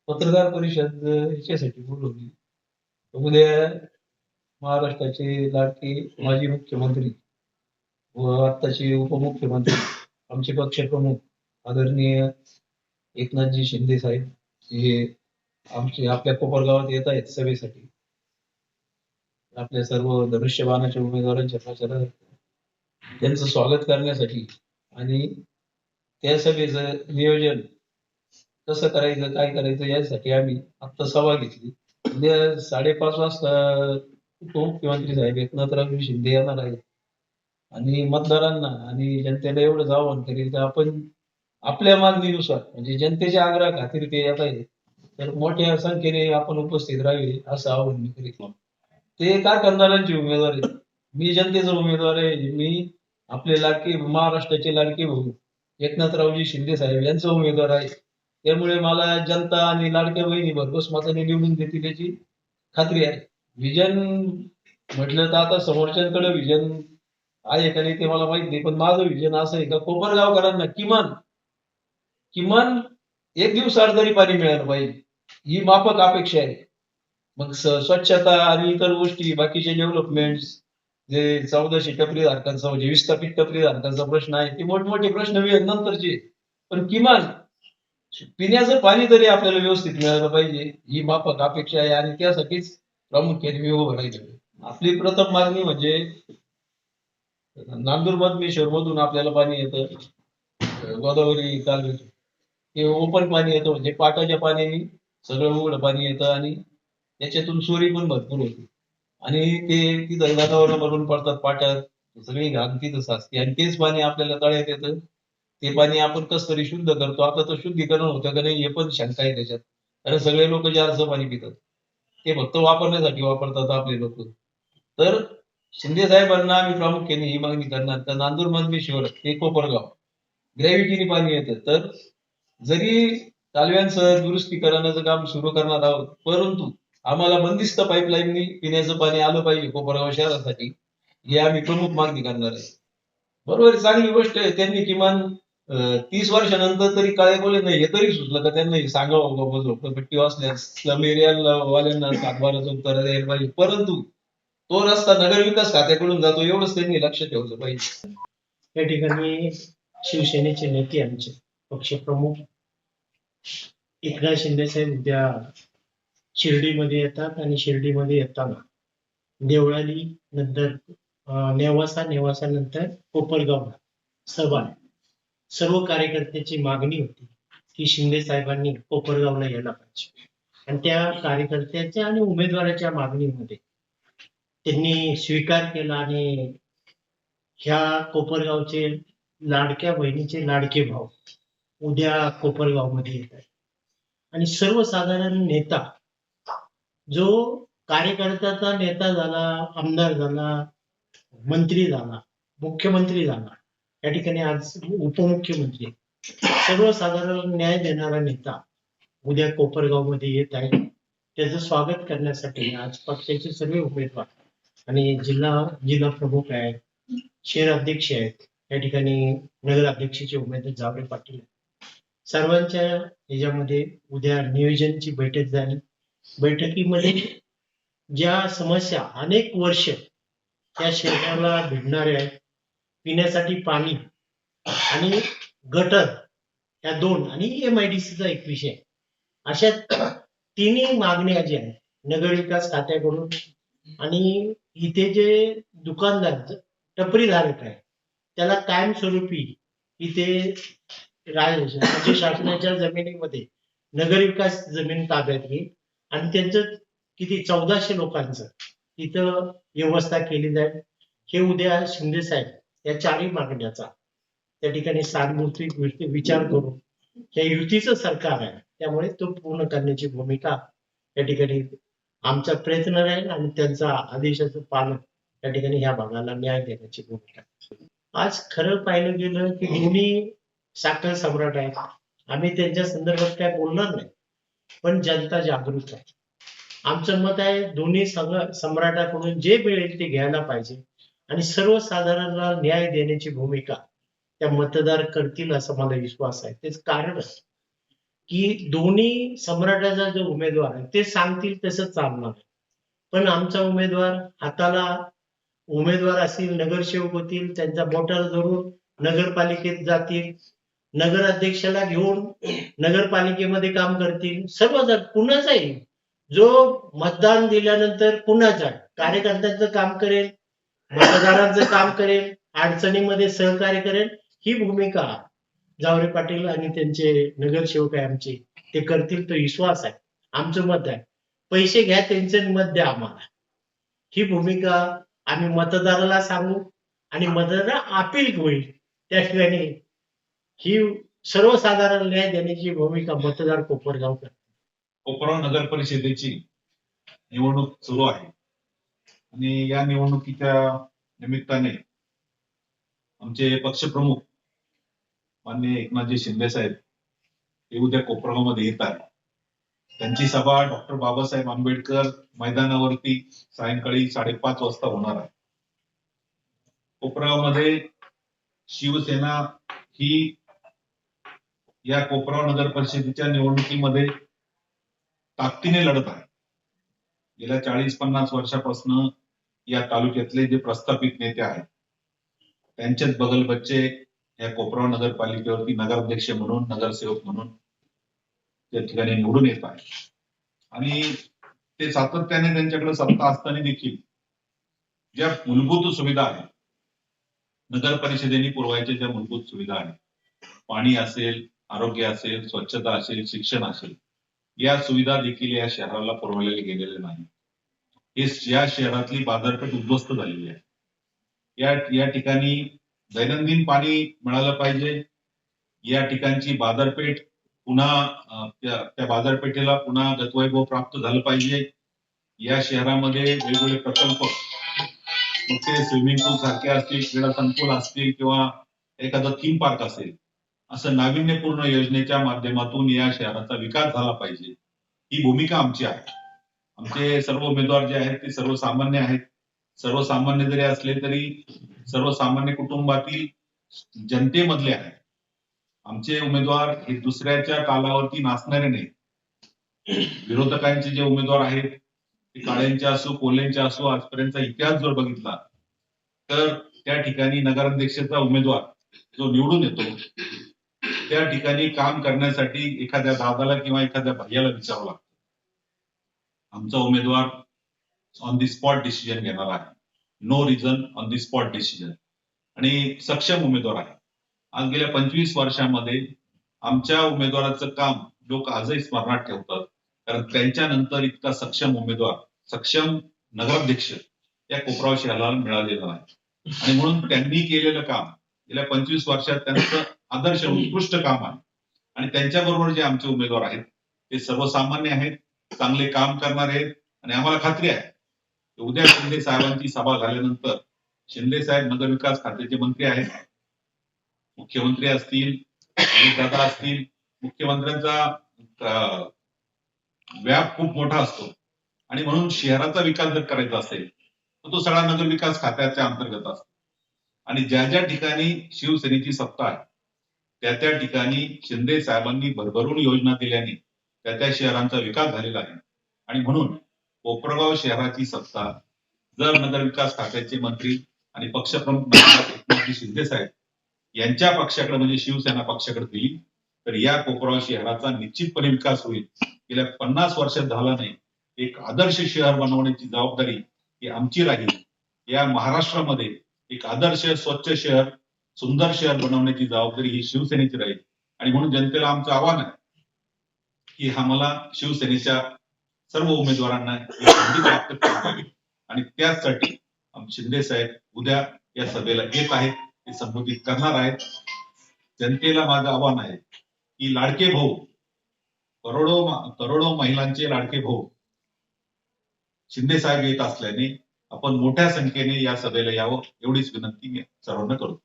पत्रकार परिषद याच्यासाठी बोलवली. उद्या महाराष्ट्राचे लाडके माजी मुख्यमंत्री व आत्ताचे उपमुख्यमंत्री आमचे पक्षप्रमुख आदरणीय एकनाथजी शिंदे साहेब हे आमचे आपल्या कोपरगावात येत आहेत सभेसाठी. आपल्या सर्व धनुष्यबाणाच्या उमेदवारांच्या प्रचारात त्यांचं स्वागत करण्यासाठी आणि त्या सभेचं नियोजन कसं करायचं, काय करायचं यासाठी आम्ही आता सभा घेतली. उद्या 5:30 वाजता उपमुख्यमंत्री साहेब एकनाथरावजी शिंदे येणार आहेत आणि मतदारांना आणि जनतेला एवढंच आवाहन करेल की आपण आपल्या मागणीनुसार म्हणजे जनतेच्या आग्रहा खातीर ते येत आहेत, तर मोठ्या संख्येने आपण उपस्थित राहावे असं आवाहन मी करीत. ते कारखानदारांचे उमेदवार आहेत, मी जनतेचा उमेदवार आहे. मी आपले लाडके महाराष्ट्राचे लाडके भाऊ एकनाथरावजी शिंदे साहेब यांचा उमेदवार आहे. त्यामुळे मला जनता आणि लाडक्या बहिणी भरघोस मताने निवडून देतील याची खात्री आहे. विजन म्हटलं तर आता समोरच्यांकडे विजन आहे का नाही ते मला माहित नाही, पण माझं विजन असं आहे का कोपरगावकरांना किमान किमान एक दिवसाआड तरी पाणी मिळालं पाहिजे, ही माफक अपेक्षा आहे. मग स्वच्छता आणि इतर गोष्टी बाकीचे डेव्हलपमेंट जे 1400 टपरी धारकांचा म्हणजे विस्थापित टपरी धारकांचा प्रश्न आहे, ते मोठमोठे प्रश्न नंतरचे, पण किमान पिण्याचं पाणी तरी आपल्याला व्यवस्थित मिळालं पाहिजे, ही माफक अपेक्षा आहे आणि त्यासाठीच प्रामुख्याने मी उभं राहिलो. आपली प्रथम मागणी म्हणजे नांदूर मधमेश्वर मधून आपल्याला पाणी येतं गोदावरी कालव्यातून, ते ओपन पाणी येतं म्हणजे पाटाच्या पाण्याने सगळं उघडं पाणी येतं आणि त्याच्यातून चोरी पण भरपूर होते आणि ते तिथं जनावरं मरून पडतात पाट्यात, सगळी घाण तिथं साचते आणि तेच पाणी आपल्याला तळ्यात येतं. ते पाणी आपण कसं तरी शुद्ध करतो. आता तर शुद्धीकरण होतं का नाही हे पण शंका आहे त्याच्यात, कारण सगळे लोक जारचं पाणी पितात, ते फक्त वापरण्यासाठी वापरतात आपले लोक. तर शिंदे साहेबांना आम्ही प्रामुख्याने ही मागणी करणार तर नांदूर मधमेश्वर ते कोपरगाव ग्रॅव्हिटीने पाणी येतं. तर जरी कालव्यांचं दुरुस्तीकरणाचं काम सुरू करणार आहोत, परंतु आम्हाला बंदिस्त पाईपलाईननी पिण्याचं पाणी आलं पाहिजे कोपरगाव शहरासाठी, ही आम्ही प्रमुख मागणी करणार आहे. बरोबर, चांगली गोष्ट आहे. त्यांनी किमान 30 वर्षानंतर तरी काळे बोले नाही हे तरी सुचलं का त्यांना सांगावं बाबा झोपडपट्टी वाचल्यास स्लम एरिया वाल्यांना सातबाराचं उत्तर द्यायला पाहिजे, परंतु तो रस्ता नगर विकास खात्याकडून जातो एवढंच त्यांनी लक्ष ठेवलं पाहिजे. या ठिकाणी शिवसेनेचे नेते आमचे पक्षप्रमुख एकनाथ शिंदे साहेब उद्या शिर्डीमध्ये येतात आणि शिर्डीमध्ये येताना देवळाली नंतर नेवासा नंतर कोपरगाव सभा. सर्व कार्यकर्त्याची मागणी होती की शिंदे साहेबांनी कोपरगावला यायला पाहिजे आणि त्या कार्यकर्त्याच्या आणि उमेदवाराच्या मागणीमध्ये त्यांनी स्वीकार केला आणि ह्या कोपरगावचे लाडक्या बहिणीचे लाडके भाऊ उद्या कोपरगावमध्ये येत आहे आणि सर्वसाधारण नेता जो कार्यकर्त्याचा नेता झाला, आमदार झाला, मंत्री झाला, मुख्यमंत्री झाला, या ठिकाणी आज उपमुख्यमंत्री, सर्वसाधारण न्याय देणारा नेता उद्या कोपरगावमध्ये येत आहे. त्याचं स्वागत करण्यासाठी आज पक्षाचे सर्व उमेदवार आणि जिल्हा प्रमुख आहेत, शहर अध्यक्ष आहेत, या ठिकाणी नगर अध्यक्षाचे उमेदवार जावरे पाटील, सर्वांच्या ह्याच्यामध्ये उद्या नियोजनची बैठक झाली. बैठकीमध्ये ज्या समस्या अनेक वर्ष त्या शहराला भिडणाऱ्या आहेत, पिण्यासाठी पाणी आणि गटर या दोन आणि MIDCचा एक विषय, अशा तिन्ही मागण्या ज्या आहेत नगर विकास खात्याकडून आणि इथे जे दुकानदार टपरीधारक आहे त्याला कायमस्वरूपी इथे राज्य शासनाच्या जमिनीमध्ये नगरविकास जमीन ताब्यात घेईल आणि त्यांचं किती 1400 लोकांचं इथं व्यवस्था केली जाईल. हे उद्या शिंदे साहेब या चारही मागण्याचा त्या ठिकाणी सानुभूती विचार करून हे युतीचं सरकार आहे त्यामुळे तो पूर्ण करण्याची भूमिका या ठिकाणी आमचा प्रयत्न राहील आणि त्यांचा आदेशाचं पालन या ठिकाणी ह्या भागाला न्याय देण्याची भूमिका. आज खरं पाहिलं गेलं की दोन्ही साखर सम्राट आहेत, आम्ही त्यांच्या संदर्भात काय बोलणार नाही, पण जनता जागृत आहे. आमचं मत आहे दोन्ही सम्राटाकडून जे मिळेल ते घ्यायला पाहिजे आणि सर्वसाधारणांना न्याय देण्याची भूमिका त्या मतदार करतील असा मला विश्वास आहे. तेच कारण की दोन्ही सम्राटाचा जो उमेदवार आहे ते सांगतील तसं चालणार. पण आमचा उमेदवार हाताला उमेदवार असतील, नगरसेवक होतील, त्यांचा बोटाला धरून नगरपालिकेत जातील, नगराध्यक्षाला घेऊन नगरपालिकेमध्ये काम करतील. सर्व जण कुणाचाही जो मतदान दिल्यानंतर कुणाचा कार्यकर्त्यांचं काम करेल, मतदारांचं काम करेल, अडचणीमध्ये सहकार्य करेल, ही भूमिका जावरे पाटील आणि त्यांचे नगरसेवक आहे आमचे ते करतील, तो विश्वास आहे. आमचं मत आहे, पैसे घ्या त्यांचं मत द्या आम्हाला. ही भूमिका आम्ही मतदाराला सांगू आणि मतदार अपील होईल त्या ठिकाणी. ही सर्वसाधारण न्याय देण्याची भूमिका मतदार कोपरगाव करतात. कोपरगाव नगर परिषदेची निवडणूक सुरू आहे आणि या निवडणुकीच्या निमित्ताने आमचे पक्षप्रमुख माननीय एकनाथजी शिंदे साहेब हे उद्या कोपरगाव मध्ये येत आहेत. त्यांची सभा डॉक्टर बाबासाहेब आंबेडकर मैदानावरती सायंकाळी 5:30 वाजता होणार आहे. कोपरगाव मध्ये शिवसेना ही या कोपरगाव नगर परिषदेच्या निवडणुकीमध्ये ताकदीने लढत आहे. गेल्या 40-50 वर्षापासून या तालुक्यातले जे प्रस्थापित नेते आहेत त्यांचेच बगल बच्चे या कोपरगाव नगरपालिकेवरती नगराध्यक्ष म्हणून, नगरसेवक म्हणून त्या ठिकाणी निवडून येत आहे आणि ते सातत्याने त्यांच्याकडे सत्ता असताना देखील ज्या मूलभूत सुविधा आहेत, नगर परिषदेने पुरवायच्या ज्या मूलभूत सुविधा आहेत, पाणी असेल, आरोग्य असेल, स्वच्छता असेल, शिक्षण असेल, या सुविधा देखील या शहराला पुरवलेल्या गेलेल्या नाही. या शहरातली बाजारपेठ उद्ध्वस्त झालेली आहे. या ठिकाणी दैनंदिन पाणी मिळालं पाहिजे. या ठिकाणची बाजारपेठ पुन्हा त्या बाजारपेठेला पुन्हा गतवैभव प्राप्त झालं पाहिजे. या शहरामध्ये वेगवेगळे प्रकल्प, मग ते स्विमिंग पूल सारखे असतील, क्रीडा संकुल असतील किंवा एखादा थीम पार्क असेल, असं नाविन्यपूर्ण योजनेच्या माध्यमातून या शहराचा विकास झाला पाहिजे. ही भूमिका आमची आहे. आमचे सर्व उमेदवार जे आहेत ते सर्वसामान्य आहेत. सर्वसामान्य जरी असले तरी सर्वसामान्य कुटुंबातील जनतेमधले आहेत. आमचे उमेदवार हे दुसऱ्याच्या कालावरती नाचणारे नाहीत. विरोधकांचे जे उमेदवार आहेत ते काळ्यांचे असो, कोल्ह्यांचे असो, आजपर्यंतचा इतिहास जर बघितला तर त्या ठिकाणी नगराध्यक्षाचा उमेदवार जो निवडून येतो त्या ठिकाणी काम करण्यासाठी एखाद्या दादाला किंवा एखाद्या भैयाला विचारावं लागतं. आमचा उमेदवार ऑन दी स्पॉट डिसिजन घेणार आहे. No reason, on the spot decision, आणि सक्षम उमेदवार आहे. आज गेल्या 25 वर्षामध्ये आमच्या उमेदवाराचं काम लोक आजही स्मरणात ठेवतात, कारण त्यांच्यानंतर इतका सक्षम उमेदवार, सक्षम नगराध्यक्ष या कोपरगाव शहराला मिळालेला नाही. आणि म्हणून त्यांनी केलेलं काम गेल्या 25 वर्षात त्यांचं आदर्श उत्कृष्ट काम आहे. आणि त्यांच्याबरोबर जे आमचे उमेदवार आहेत ते सर्वसामान्य आहेत, चांगले काम करणार आहेत. आणि आम्हाला खात्री आहे उद्या शिंदे साहेबांची सभा झाल्यानंतर, शिंदे साहेब नगरविकास खात्याचे मंत्री आहेत, मुख्यमंत्री असतील, दादा असतील, मुख्यमंत्र्यांचा व्याप खूप मोठा असतो आणि म्हणून शहराचा विकास जर करायचा असेल तर तो सगळा नगरविकास खात्याच्या अंतर्गत असतो. आणि ज्या ज्या ठिकाणी शिवसेनेची सत्ता आहे त्या ठिकाणी शिंदे साहेबांनी भरभरून योजना दिल्याने त्या शहरांचा विकास झालेला आहे. आणि म्हणून कोपरगाव शहराची सत्ता जर नगरविकास खात्याचे मंत्री आणि पक्षप्रमुख एकनाथजी शिंदे साहेब यांच्या पक्षाकडे म्हणजे शिवसेना पक्षाकडे दिली तर या कोपरगाव शहराचा निश्चितपणे विकास होईल. गेल्या 50 वर्षात झाला नाही. एक आदर्श शहर बनवण्याची जबाबदारी ही आमची राहील. या महाराष्ट्रामध्ये एक आदर्श स्वच्छ शहर, सुंदर शहर बनवण्याची जबाबदारी ही शिवसेनेची राहील. आणि म्हणून जनतेला आमचं आव्हान आहे की आम्हाला शिवसेनेच्या सर्व उमेदवारांना संधी प्राप्त करावी आणि त्याचसाठी शिंदे साहेब उद्या या सभेला येत आहेत, ते संबोधित करणार आहेत. जनतेला माझं आव्हान आहे की लाडके भाऊ, करोडो महिलांचे लाडके भाऊ शिंदे साहेब येत असल्याने आपण मोठ्या संख्येने या सभेला यावं एवढीच विनंती मी सर्वांना करतो.